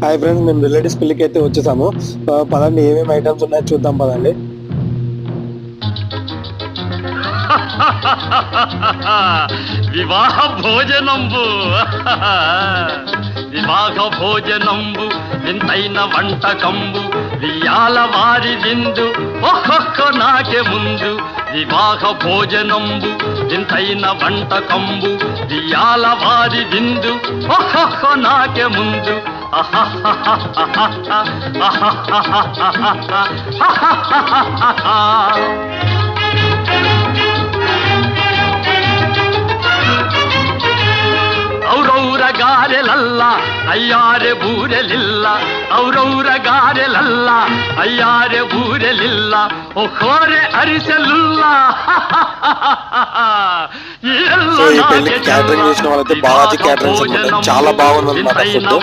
Hi friends, మేము relatives పెళ్ళికి అయితే వచ్చేసాము. పదండి, ఏమేమి ఐటమ్స్ ఉన్నాయో చూద్దాం పదండి. వివాహ భోజనంబు వివాహ భోజనంబు వింతైన వంటకంబు వియాల వారి విందు ఒక్కొక్క నాకే ముందు. వివాహ భోజనంబు వింతైన వంటకంబు వియాల వారి విందు ఒక్కొక్క నాకే ముందు. ఔరౌర గారెలల్ల అయ్యారె బూరెలిల్ల, ఔరౌర గారెలల్ల అయ్యారె బూరెలిల్ల, ఒక్కోరె అరిసెలుల్ల. సో ఈ పెళ్లికి క్యాటరింగ్ చేసిన వాళ్ళైతే బాలాజీ క్యాటరింగ్స్ అనమాట. చాలా బాగుంది అన్నమాట ఫుడ్.